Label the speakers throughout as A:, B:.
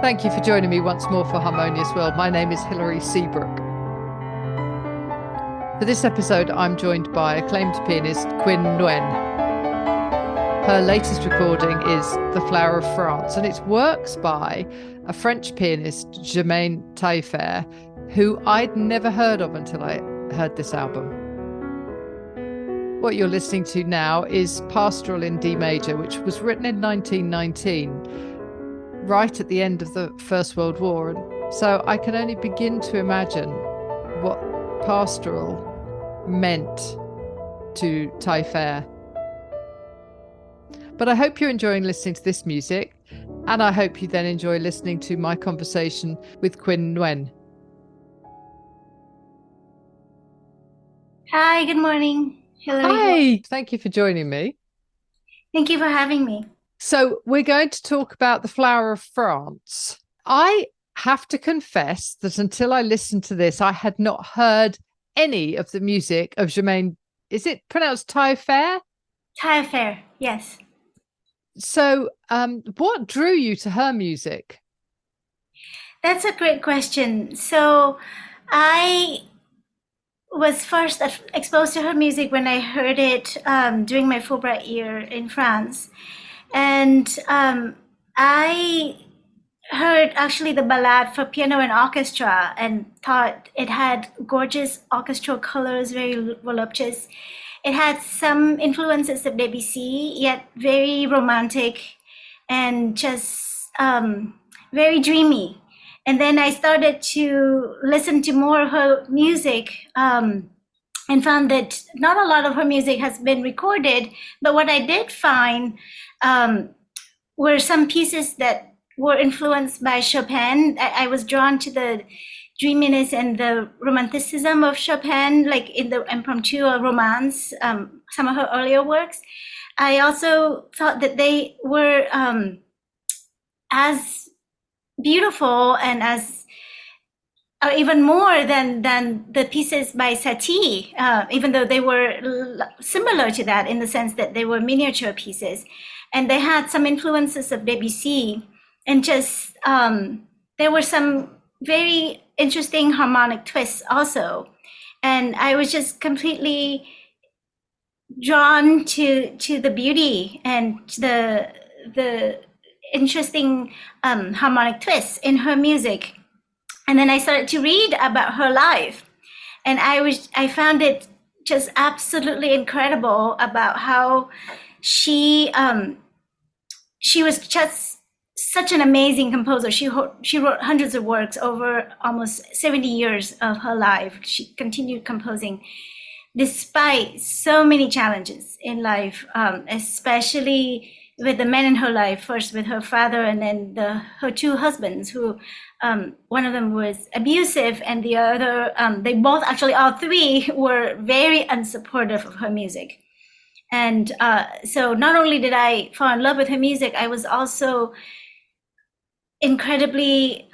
A: Thank you for joining me once more for Harmonious World. My name is Hilary Seabrook. For this episode, I'm joined by acclaimed pianist Quynh Nguyen. Her latest recording is The Flower of France, and it's works by a French pianist, Germaine Taillefer, who I'd never heard of until I heard this album. What you're listening to now is Pastoral in D major, which was written in 1919, right at the end of the First World War. And so I can only begin to imagine what pastoral meant to Taillefer. But I hope you're enjoying listening to this music, and I hope you then enjoy listening to my conversation with Quynh Nguyen.
B: Hi, good morning, Hilary.
A: Hi, thank you for joining me.
B: Thank you for having me.
A: So we're going to talk about The Flower of France. I have to confess that until I listened to this, I had not heard any of the music of Germaine. Is it pronounced Taillefer?
B: Taillefer, yes.
A: So what drew you to her music?
B: That's a great question. So I was first exposed to her music when I heard it during my Fulbright year in France. And I heard actually the ballade for piano and orchestra and thought it had gorgeous orchestral colors, very voluptuous. It had some influences of Debussy, yet very romantic and just very dreamy. And then I started to listen to more of her music and found that not a lot of her music has been recorded. But what I did find were some pieces that were influenced by Chopin. I was drawn to the dreaminess and the romanticism of Chopin, like in the Impromptu or Romance, some of her earlier works. I also thought that they were as beautiful and as or even more than the pieces by Satie, even though they were similar to that in the sense that they were miniature pieces. And they had some influences of Debussy, and just there were some very interesting harmonic twists also. And I was just completely drawn to the beauty and the interesting harmonic twists in her music. And then I started to read about her life, and I found it just absolutely incredible about how she was just such an amazing composer. She wrote hundreds of works over almost 70 years of her life. She continued composing despite so many challenges in life, especially with the men in her life, first with her father and then her two husbands, who one of them was abusive and the other, they both actually, all three were very unsupportive of her music. And so not only did I fall in love with her music, I was also incredibly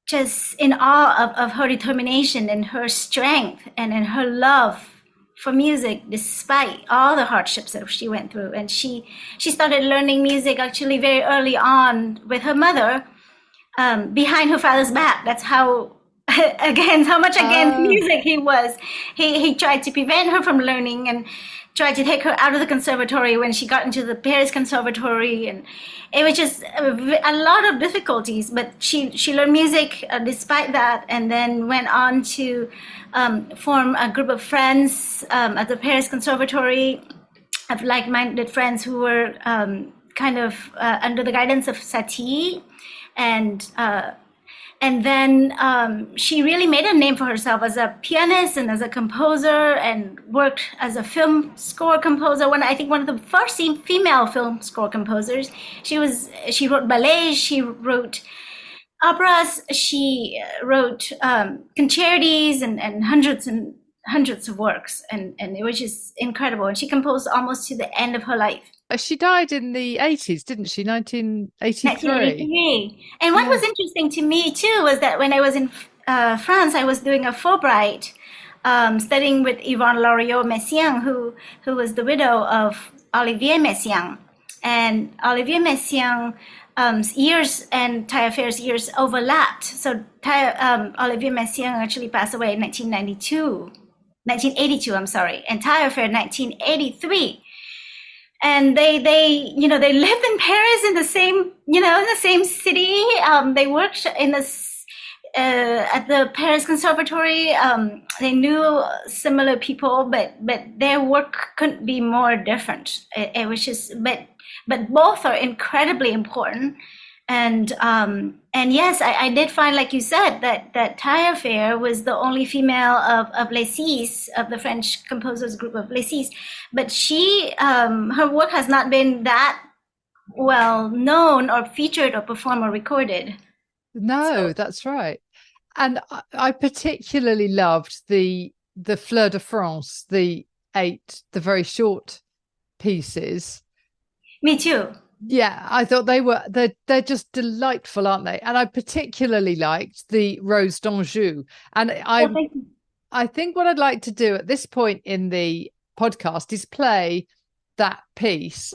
B: just in awe of her determination and her strength and her love for music, despite all the hardships that she went through. And she started learning music actually very early on with her mother, behind her father's back. That's how much against music he was. He tried to prevent her from learning and tried to take her out of the conservatory when she got into the Paris Conservatory, and it was just a lot of difficulties. But she learned music despite that, and then went on to form a group of friends at the Paris Conservatory, of like-minded friends who were kind of under the guidance of Satie, and then she really made a name for herself as a pianist and as a composer, and worked as a film score composer. I think one of the first female film score composers. She wrote ballets, she wrote operas, she wrote concertos and hundreds of works, and it was just incredible. And she composed almost to the end of her life.
A: She died in the 80s, didn't she? 1983.
B: 1983. And what was interesting to me too was that when I was in France, I was doing a Fulbright, studying with Yvonne Loriot-Messiaen, who was the widow of Olivier Messiaen. And Olivier Messiaen years and Taillefer's years overlapped. So Olivier Messiaen actually passed away in 1982, I'm sorry, and Taillefer 1983. And they lived in Paris in the same, in the same city. They worked in at the Paris Conservatory. They knew similar people, but their work couldn't be more different. It was just, but both are incredibly important. And yes, I did find, like you said, that Taillefer was the only female of Les Six, of the French composers group of Les Six, but her work has not been that well known or featured or performed or recorded.
A: No, that's right. And I particularly loved the Fleur de France, the very short pieces.
B: Me too.
A: Yeah, I thought they're just delightful, aren't they? And I particularly liked the Rose d'Anjou. And I think what I'd like to do at this point in the podcast is play that piece.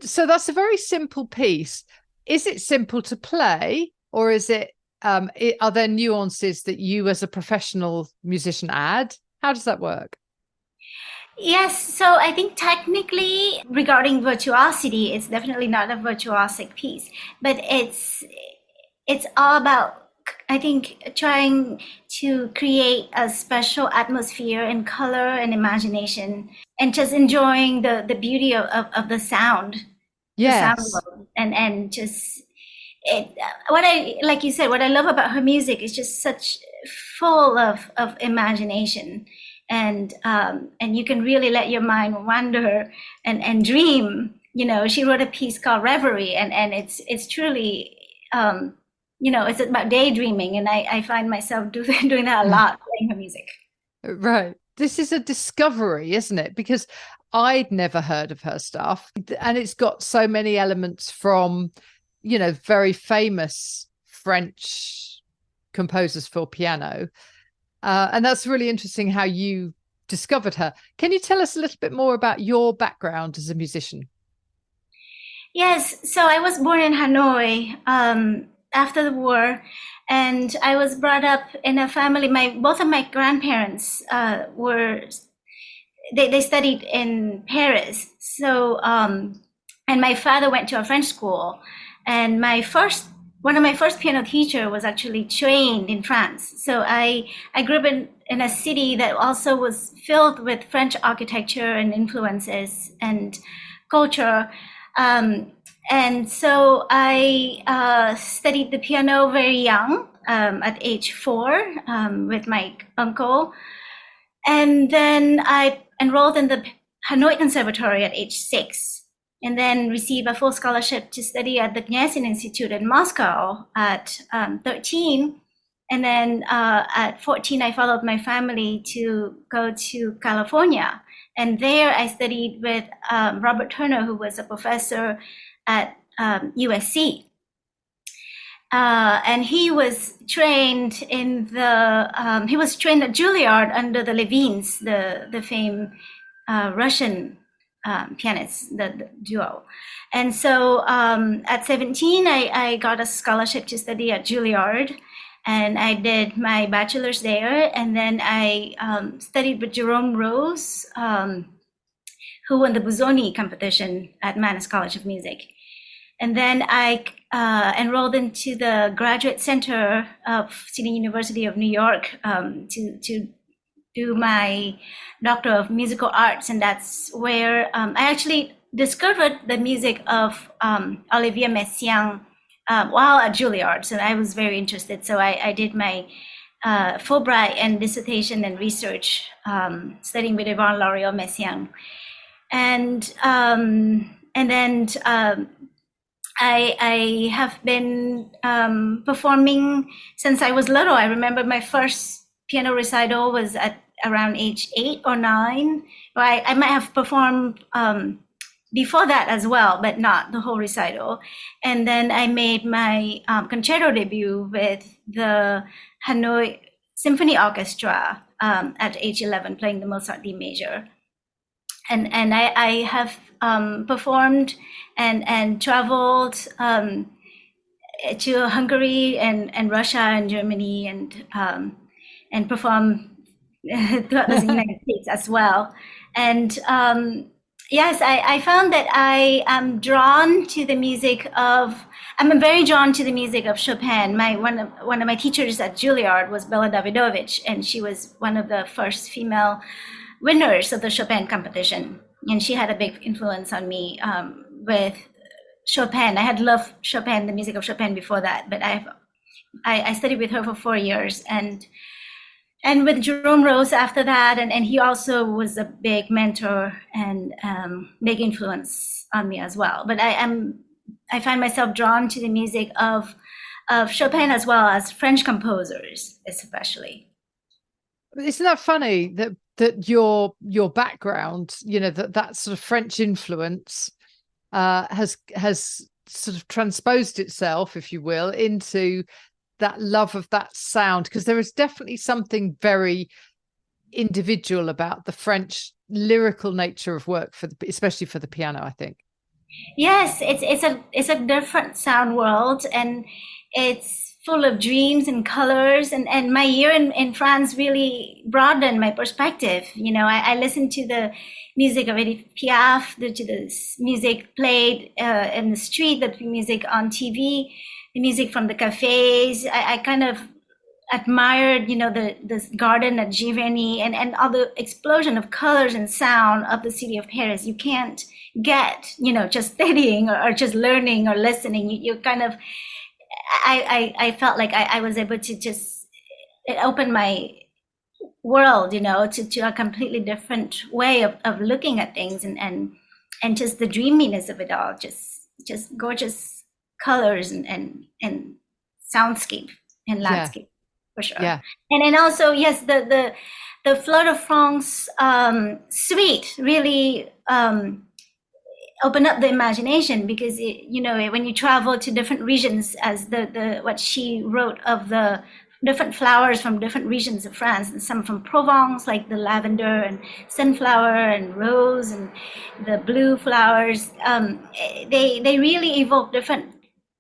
A: So that's a very simple piece. Is it simple to play, or is it are there nuances that you as a professional musician add? How does that work?
B: Yes, so I think technically regarding virtuosity, it's definitely not a virtuosic piece, but it's all about, I think, trying to create a special atmosphere and color and imagination, and just enjoying the beauty of the sound.
A: Yes.
B: The sound world. And just like you said, what I love about her music is just such full of imagination, and you can really let your mind wander and dream. She wrote a piece called Reverie, and it's truly it's about daydreaming, and I find myself doing that a lot, playing her music.
A: Right. This is a discovery, isn't it? Because I'd never heard of her stuff, and it's got so many elements from, very famous French composers for piano. And that's really interesting how you discovered her. Can you tell us a little bit more about your background as a musician?
B: Yes, so I was born in Hanoi after the war, and I was brought up in a family. Both of my grandparents they studied in Paris. So and my father went to a French school, and one of my first piano teacher was actually trained in France. So I grew up in a city that also was filled with French architecture and influences and culture. And so I studied the piano very young, at age 4, with my uncle. And then I enrolled in the Hanoi Conservatory at age 6, and then received a full scholarship to study at the Gnesin Institute in Moscow at 13. And then at 14, I followed my family to go to California. And there I studied with Robert Turner, who was a professor at USC. And he was trained at Juilliard under the Levines, the famed Russian pianists, the duo. And so at 17, I got a scholarship to study at Juilliard, and I did my bachelor's there. And then I studied with Jerome Rose, who won the Busoni competition at Mannes College of Music. And then I enrolled into the Graduate Center of City University of New York to do my Doctor of Musical Arts, and that's where I actually discovered the music of Olivier Messiaen while at Juilliard, and I was very interested. So I did my Fulbright and dissertation and research studying with Yvonne Loriot Messiaen, and then I have been performing since I was little. I remember my first piano recital was at around age 8 or 9. I might have performed before that as well, but not the whole recital. And then I made my concerto debut with the Hanoi Symphony Orchestra at age 11, playing the Mozart D major. And I have performed and traveled to Hungary and Russia and Germany and performed throughout the United States as well. And yes, I found that I am drawn to the music of, I'm very drawn to the music of Chopin. One of my teachers at Juilliard was Bela Davidovich, and she was one of the first female winners of the Chopin competition. And she had a big influence on me with Chopin. I had loved Chopin, the music of Chopin before that, but I studied with her for 4 years, and with Jerome Rose after that, and he also was a big mentor and big influence on me as well. But I find myself drawn to the music of Chopin as well as French composers, especially.
A: Isn't that funny that your background, that sort of French influence has sort of transposed itself, if you will, into that love of that sound, because there is definitely something very individual about the French lyrical nature of work especially for the piano, I think.
B: Yes, it's a different sound world, and it's full of dreams and colors, and my year in France really broadened my perspective. I listened to the music of Edith Piaf, to the music played in the street, the music on TV, the music from the cafes. I kind of admired, the garden at Giverny and all the explosion of colors and sound of the city of Paris. You can't get, just studying or just learning or listening. You kind of, I felt like I was able to just, it opened my world, to a completely different way of looking at things, and just the dreaminess of it all, just gorgeous colors and soundscape and landscape. Yeah. For sure. Yeah. And then also, yes, the Fleur de France suite really open up the imagination, because when you travel to different regions, as the what she wrote of the different flowers from different regions of France, and some from Provence, like the lavender and sunflower and rose and the blue flowers, they really evoke different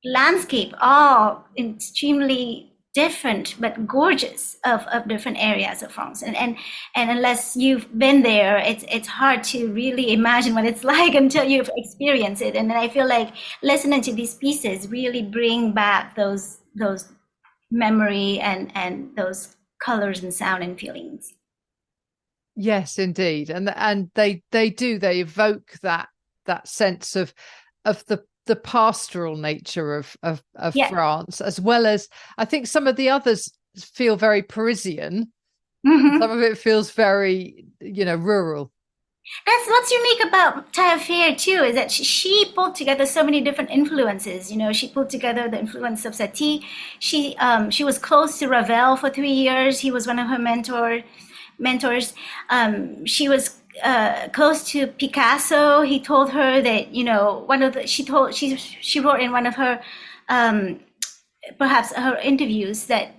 B: landscape, all extremely different but gorgeous of different areas of France, and unless you've been there, it's hard to really imagine what it's like until you've experienced it. And then I feel like listening to these pieces really bring back those memory and those colors and sound and feelings.
A: Yes, indeed, and they evoke that sense of the pastoral nature of yeah. France, as well as I think some of the others feel very Parisian. Mm-hmm. Some of it feels very, rural.
B: That's what's unique about Taillefer too, is that she pulled together so many different influences. She pulled together the influence of Satie. She was close to Ravel for 3 years. He was one of her mentors. She was close to Picasso. He told her that she wrote in one of her perhaps her interviews that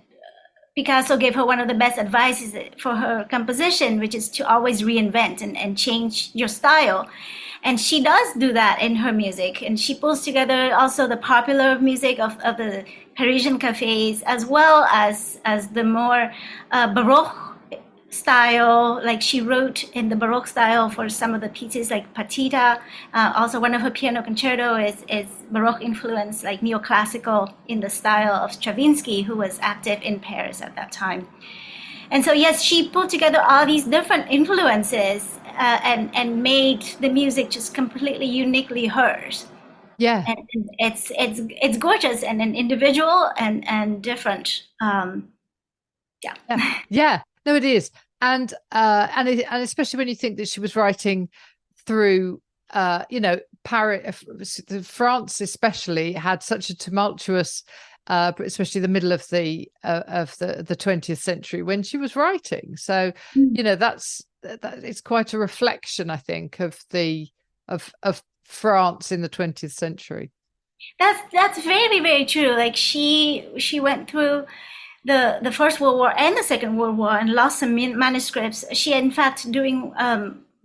B: Picasso gave her one of the best advices for her composition, which is to always reinvent and change your style. And she does do that in her music, and she pulls together also the popular music of the Parisian cafes, as well as the more Baroque style. Like she wrote in the Baroque style for some of the pieces, like Partita. Also, one of her piano concerto is Baroque influence, like neoclassical in the style of Stravinsky, who was active in Paris at that time. And so, yes, she pulled together all these different influences and made the music just completely uniquely hers.
A: Yeah.
B: And it's gorgeous and an individual and different. Yeah.
A: Yeah. No, it is. And especially when you think that she was writing through Paris, France especially had such a tumultuous especially the middle of the 20th century when she was writing. So, that it's quite a reflection, I think, of France in the 20th century.
B: That's very, very true. Like she went through the First World War and the Second World War and lost some manuscripts. She, in fact, during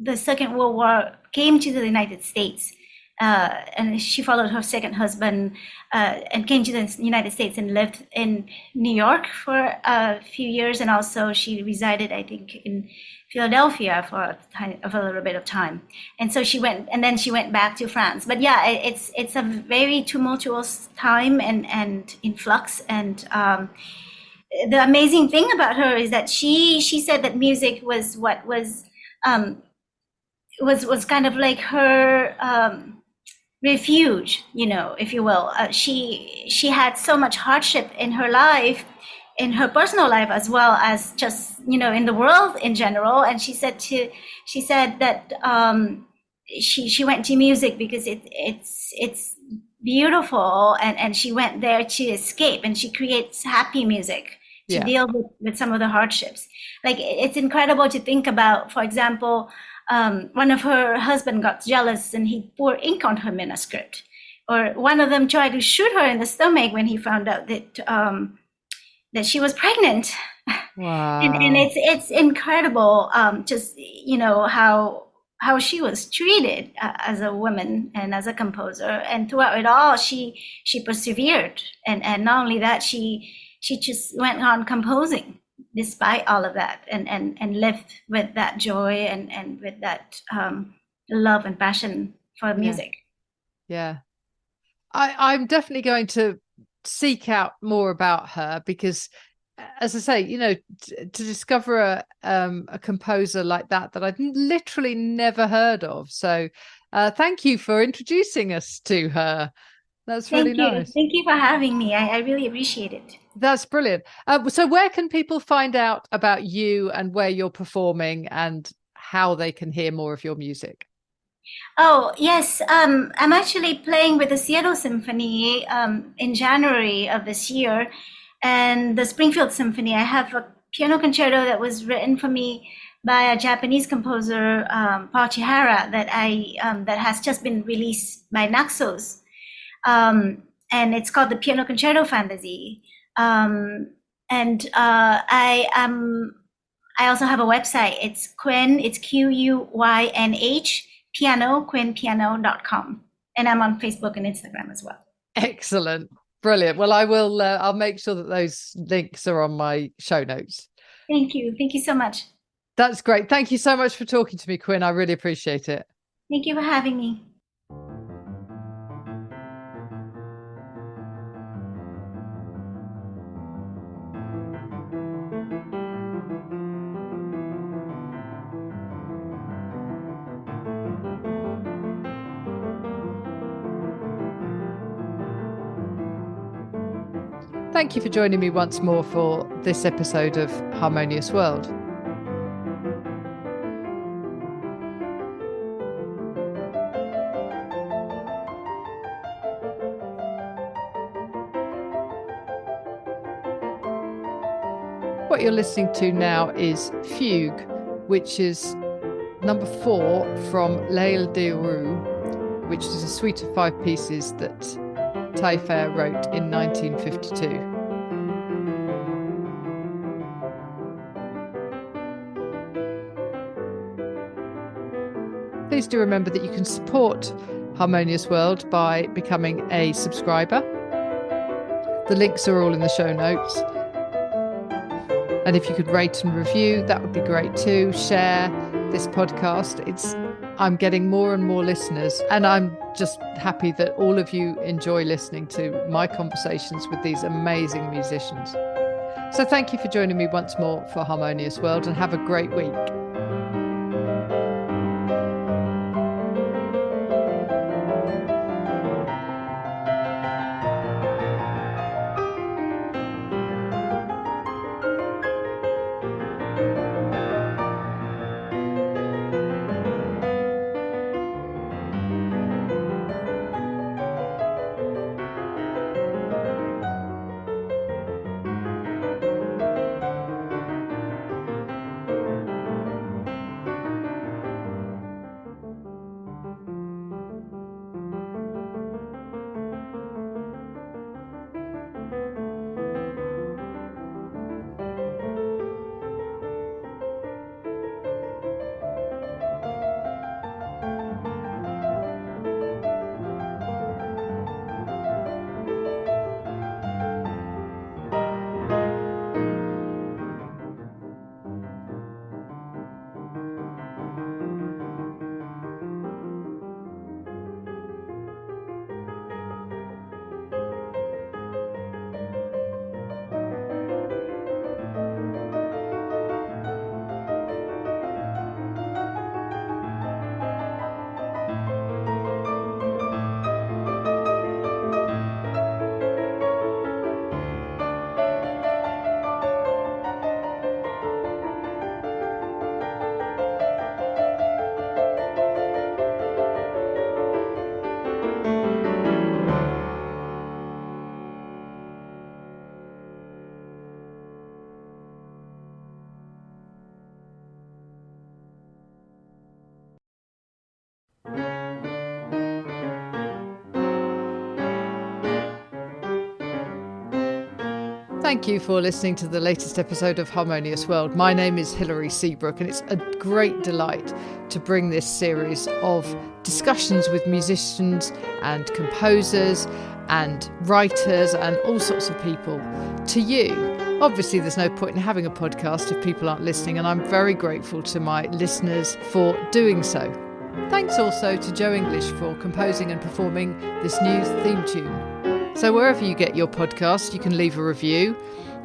B: the Second World War, came to the United States, and she followed her second husband and came to the United States and lived in New York for a few years, and also she resided, I think, in Philadelphia for a little bit of time. And so she went, and then she went back to France. But yeah, it's a very tumultuous time and in flux. And the amazing thing about her is that she said that music was what was kind of like her refuge, if you will. She had so much hardship in her life, in her personal life, as well as just in the world in general. And she said that she went to music because it's beautiful, and she went there to escape, and she creates happy music to deal with some of the hardships. Like, it's incredible to think about. For example, one of her husband got jealous and he poured ink on her manuscript, or one of them tried to shoot her in the stomach when he found out that she was pregnant.
A: Wow.
B: And it's incredible, just how she was treated as a woman and as a composer. And throughout it all, she persevered, and not only that, she just went on composing despite all of that, and lived with that joy and with that love and passion for music.
A: Yeah. I'm definitely going to seek out more about her, because, as I say, to discover a composer like that I'd literally never heard of. So thank you for introducing us to her. That's really nice.
B: Thank you for having me. I really appreciate it.
A: That's brilliant. So where can people find out about you and where you're performing and how they can hear more of your music?
B: Oh, yes. I'm actually playing with the Seattle Symphony in January of this year, and the Springfield Symphony. I have a piano concerto that was written for me by a Japanese composer, Paul Chihara, that has just been released by Naxos. And it's called the Piano Concerto Fantasy. And I also have a website. It's Quynh, it's Quynh, piano, QuynhPiano.com. And I'm on Facebook and Instagram as well.
A: Excellent. Brilliant. Well, I'll make sure that those links are on my show notes.
B: Thank you. Thank you so much.
A: That's great. Thank you so much for talking to me, Quynh. I really appreciate it.
B: Thank you for having me.
A: Thank you for joining me once more for this episode of Harmonious World. What you're listening to now is Fugue, which is number 4 from L'Aile des Roues, which is a suite of 5 pieces that Taillefer wrote in 1952. Please do remember that you can support Harmonious World by becoming a subscriber. The links are all in the show notes. And if you could rate and review, that would be great too. Share this podcast. I'm getting more and more listeners, and I'm just happy that all of you enjoy listening to my conversations with these amazing musicians. So thank you for joining me once more for Harmonious World, and have a great week. Thank you for listening to the latest episode of Harmonious World. My name is Hilary Seabrook, and it's a great delight to bring this series of discussions with musicians and composers and writers and all sorts of people to you. Obviously, there's no point in having a podcast if people aren't listening, and I'm very grateful to my listeners for doing so. Thanks also to Joe English for composing and performing this new theme tune. So wherever you get your podcast, you can leave a review.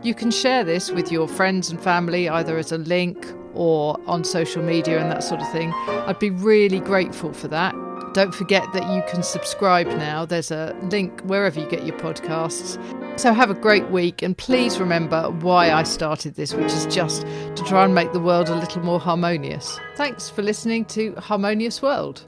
A: You can share this with your friends and family, either as a link or on social media and that sort of thing. I'd be really grateful for that. Don't forget that you can subscribe now. There's a link wherever you get your podcasts. So have a great week, and please remember why I started this, which is just to try and make the world a little more harmonious. Thanks for listening to Harmonious World.